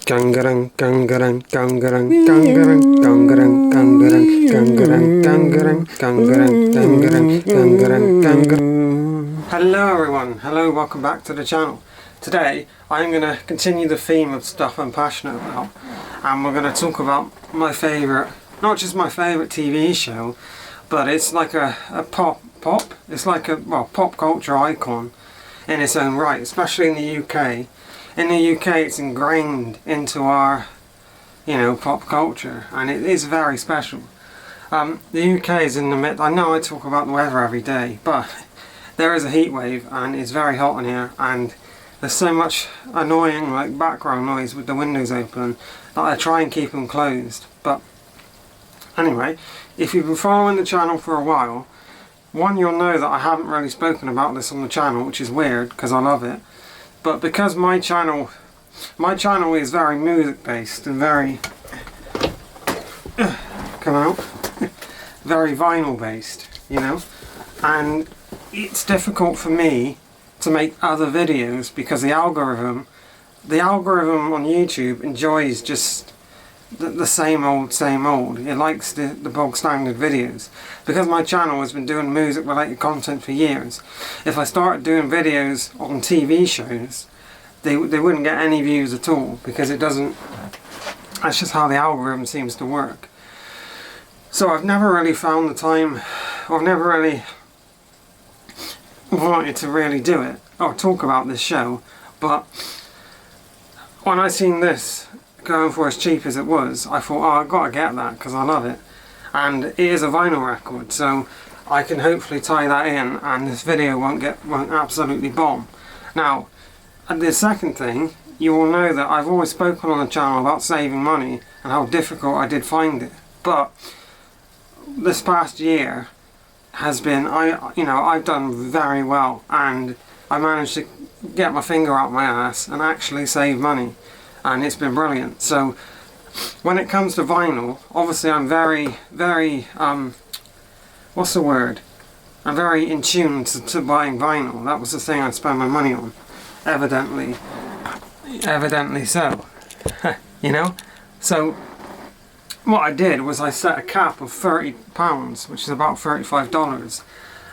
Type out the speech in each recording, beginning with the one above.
Gangarang, gangarang, gangarang, gangarang, gangarang, gangarang, gangarang, gangarang, gangarang, gangarang, gangarang, gangarang. Hello everyone, hello, welcome back to the channel. Today I'm going to continue the theme of stuff I'm passionate about, and we're going to talk about my favourite, not just my favourite TV show, but it's like a pop, it's like a, well, pop culture icon in its own right, especially in the UK. In the UK it's ingrained into our, pop culture, and it is very special. The UK is in the mid. I know I talk about the weather every day, but there is a heat wave and it's very hot in here, and there's so much annoying background noise with the windows open that I try and keep them closed. But anyway, if you've been following the channel for a while, one, you'll know that I haven't really spoken about this on the channel, which is weird because I love it. But because my channel is very music based and very very vinyl based, and it's difficult for me to make other videos because the algorithm on YouTube enjoys just the same old. It likes the bog standard videos. Because my channel has been doing music related content for years, if I started doing videos on TV shows, they wouldn't get any views at all, because it doesn't, that's just how the algorithm seems to work. So I've never really found the time, or I've never really wanted to really do it or talk about this show. But when I seen this going for as cheap as it was, I thought, oh, I've got to get that because I love it, and it is a vinyl record, so I can hopefully tie that in and this video won't absolutely bomb. Now, and the second thing, you will know that I've always spoken on the channel about saving money and how difficult I did find it, but this past year has been, I've done very well, and I managed to get my finger out my ass and actually save money, and it's been brilliant. So when it comes to vinyl, obviously I'm very what's the word? I'm very in tune to buying vinyl. That was the thing I'd spend my money on. Evidently so. So what I did was I set a cap of £30, which is about $35,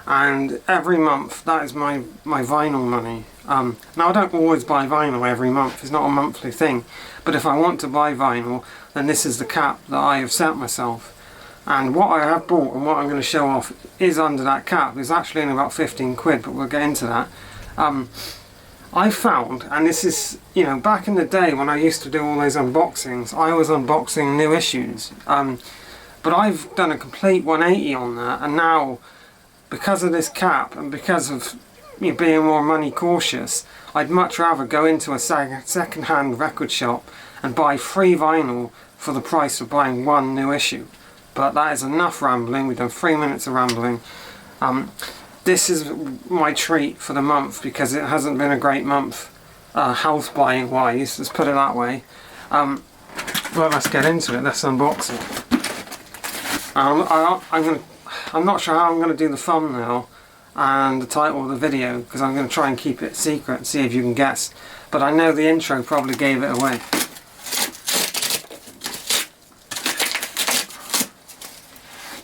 and every month that is my vinyl money. Now I don't always buy vinyl every month, it's not a monthly thing, but if I want to buy vinyl, then this is the cap that I have set myself. And what I have bought and what I'm going to show off is under that cap. It's actually only about 15 quid, but we'll get into that. I found, and this is, back in the day when I used to do all those unboxings, I was unboxing new issues. But I've done a complete 180 on that, and now, because of this cap and because of being more money cautious, I'd much rather go into a second-hand record shop and buy free vinyl for the price of buying one new issue. But that is enough rambling. We've done 3 minutes of rambling. This is my treat for the month because it hasn't been a great month house buying wise, let's put it that way. Well, let's get into it. Let's unbox it. I'm not sure how I'm going to do the thumbnail and the title of the video, because I'm going to try and keep it secret and see if you can guess, but I know the intro probably gave it away.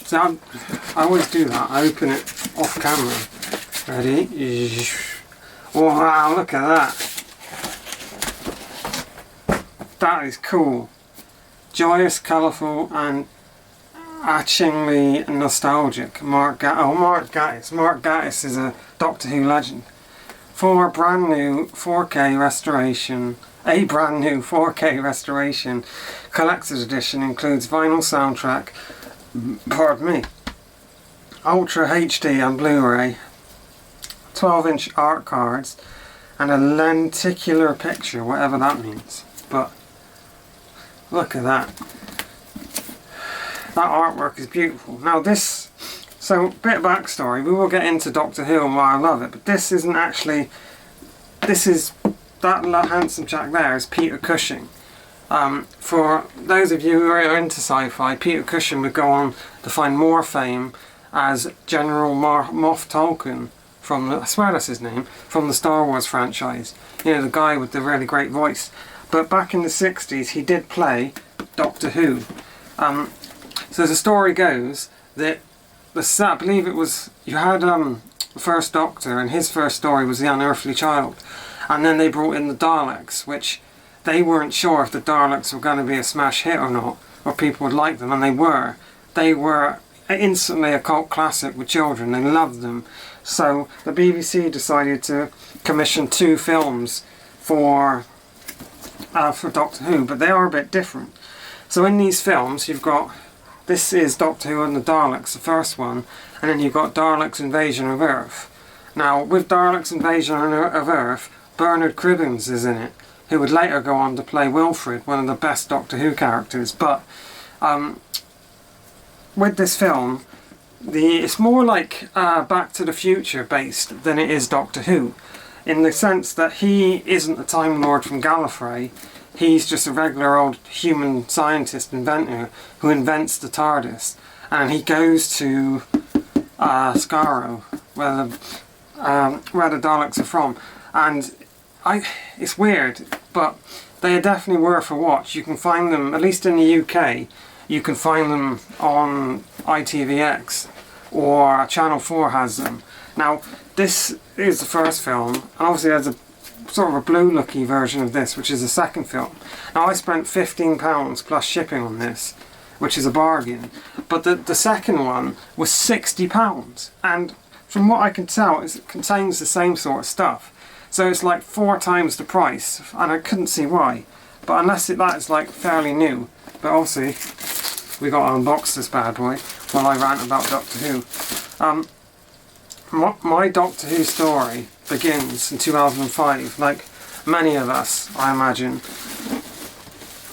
So I always do that, I open it off camera. Ready? Oh wow, look at that. That is cool. Joyous, colourful and achingly nostalgic. Mark Gatiss. Mark Gatiss is a Doctor Who legend. For a brand new 4K restoration, collector's edition includes vinyl soundtrack, Ultra HD and Blu-ray, 12-inch art cards, and a lenticular picture, whatever that means. But look at that. That artwork is beautiful. Now so bit of backstory, we will get into Doctor Who and why I love it, but this isn't actually, that handsome chap there is Peter Cushing. For those of you who are into sci-fi, Peter Cushing would go on to find more fame as General Moff Tarkin from, I swear that's his name, from the Star Wars franchise. The guy with the really great voice. but back in the 60s he did play Doctor Who. So the story goes that I believe it was, you had the first Doctor, and his first story was the Unearthly Child, and then they brought in the Daleks, which they weren't sure if the Daleks were going to be a smash hit or not, or people would like them, and they were. They were instantly a cult classic with children. They loved them. So the BBC decided to commission 2 films for Doctor Who, but they are a bit different. So in these films you've got, this is Doctor Who and the Daleks, the first one, and then you've got Daleks Invasion of Earth. Now with Daleks Invasion of Earth, Bernard Cribbins is in it, who would later go on to play Wilfred, one of the best Doctor Who characters. But with this film, it's more like Back to the Future based than it is Doctor Who, in the sense that he isn't a Time Lord from Gallifrey. He's just a regular old human scientist inventor who invents the TARDIS, and he goes to Skaro, where the Daleks are from. And it's weird, but they definitely worth a watch. You can find them, at least in the UK, you can find them on ITVX, or Channel 4 has them. Now, this is the first film, and obviously there's a sort of a blue-looky version of this, which is the second film. Now, I spent £15 plus shipping on this, which is a bargain, but the second one was £60, and from what I can tell, it contains the same sort of stuff. So it's like 4 times the price, and I couldn't see why. But unless that is like fairly new. But obviously, we got to unbox this bad boy while I rant about Doctor Who. My Doctor Who story begins in 2005, like many of us, I imagine.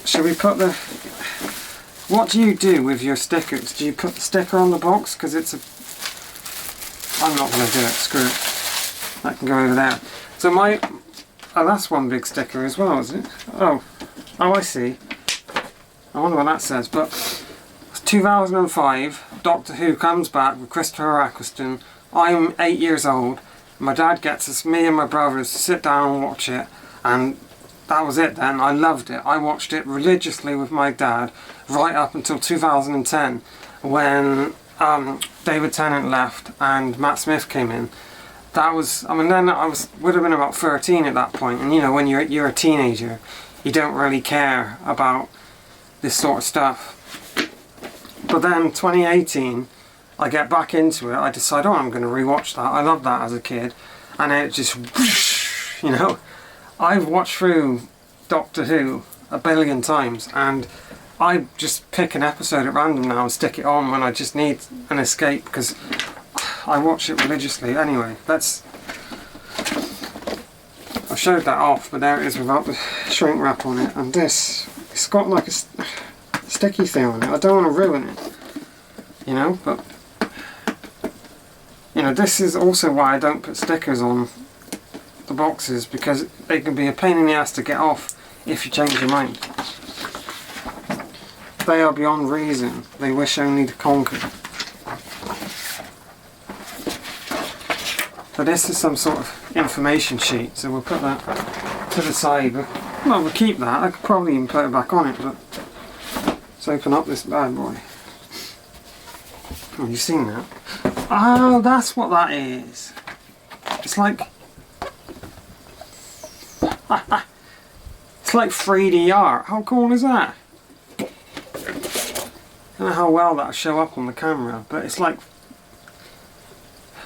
Should we put the... What do you do with your stickers? Do you put the sticker on the box? Because it's a... I'm not going to do it, screw it. That can go over there. So my... Oh, that's one big sticker as well, is it? Oh, I see. I wonder what that says, but... 2005, Doctor Who comes back with Christopher Eccleston. I'm 8 years old. My dad gets us, me and my brothers, to sit down and watch it, and that was it then. I loved it. I watched it religiously with my dad right up until 2010, when David Tennant left and Matt Smith came in. That was, I mean, then would have been about 13 at that point, and you know, when you're a teenager, you don't really care about this sort of stuff. But then 2018, I get back into it. I decide, oh, I'm going to rewatch that. I loved that as a kid, and it just, you know, I've watched through Doctor Who a billion times, and I just pick an episode at random now and stick it on when I just need an escape, because I watch it religiously. Anyway, I showed that off, but there it is without the shrink wrap on it. And this, it's got like a sticky thing on it. I don't want to ruin it, you know, but you know, this is also why I don't put stickers on the boxes, because they can be a pain in the ass to get off if you change your mind. They are beyond reason. They wish only to conquer. So this is some sort of information sheet, so we'll put that to the side. Well, we'll keep that. I could probably even put it back on it, but let's open up this bad boy. Oh, you've seen that? Oh, that's what that is. It's like... it's like 3D art. How cool is that? I don't know how well that'll show up on the camera, but it's like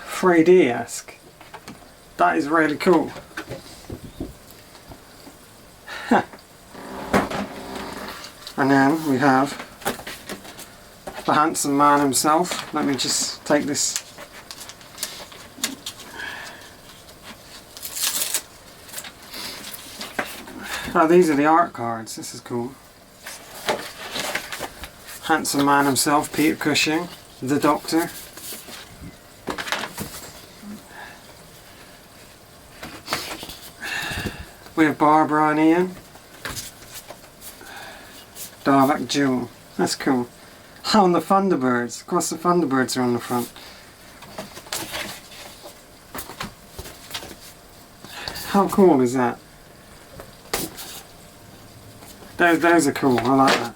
3D-esque. That is really cool. And then we have the handsome man himself. Let me just take this. Oh, these are the art cards. This is cool. Handsome man himself, Peter Cushing, the Doctor. We have Barbara and Ian. Dalek Jewel. That's cool. Oh, and the Thunderbirds. Of course the Thunderbirds are on the front. How cool is that? Those are cool, I like that.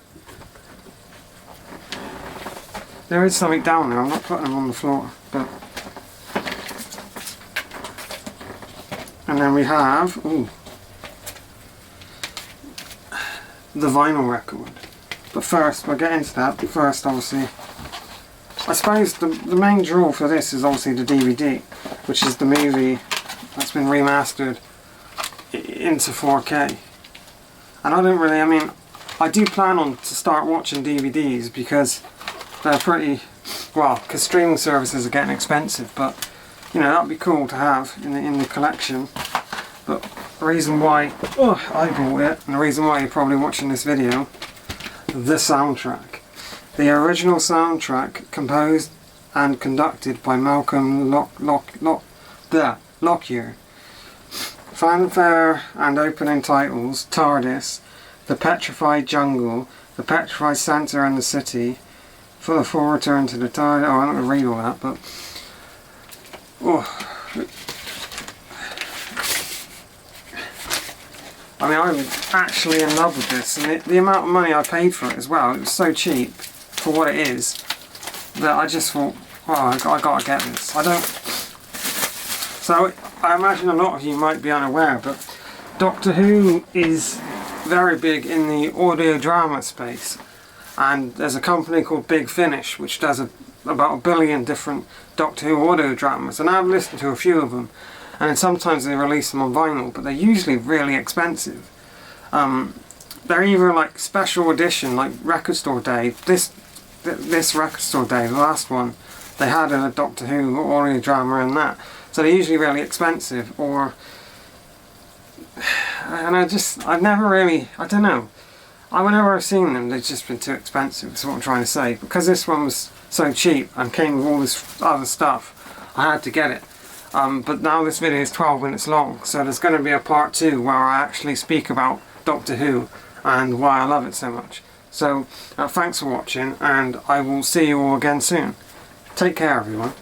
There is something down there, I'm not putting them on the floor, but... And then we have, ooh, the vinyl record. But first, we'll get into that, but first obviously, I suppose the main draw for this is obviously the DVD, which is the movie that's been remastered into 4K. And I don't really, I mean, I do plan on to start watching DVDs because they're pretty, well, because streaming services are getting expensive, but you know, that'd be cool to have in the collection. But the reason why I bought it, and the reason why you're probably watching this video, the soundtrack. The original soundtrack, composed and conducted by Malcolm Lockyer. Fanfare and opening titles: TARDIS, The Petrified Jungle, The Petrified Santa and the City, For the Full Return to the TARDIS. Oh, I'm not going to read all that, but... Oh. I mean, I'm actually in love with this, and the amount of money I paid for it as well, it was so cheap for what it is, that I just thought, oh, I gotta get this. I don't... So, I imagine a lot of you might be unaware, but Doctor Who is very big in the audio drama space, and there's a company called Big Finish, which does about 1 billion different Doctor Who audio dramas, and I've listened to a few of them. And then sometimes they release them on vinyl, but they're usually really expensive. They're either like special edition, like Record Store Day. This Record Store Day, the last one, they had a Doctor Who audio drama in that. So they're usually really expensive, or... And I've never really, I don't know. Whenever I've seen them, they've just been too expensive, is what I'm trying to say. Because this one was so cheap and came with all this other stuff, I had to get it. But now this video is 12 minutes long, so there's going to be a part 2 where I actually speak about Doctor Who and why I love it so much. So thanks for watching, and I will see you all again soon. Take care, everyone.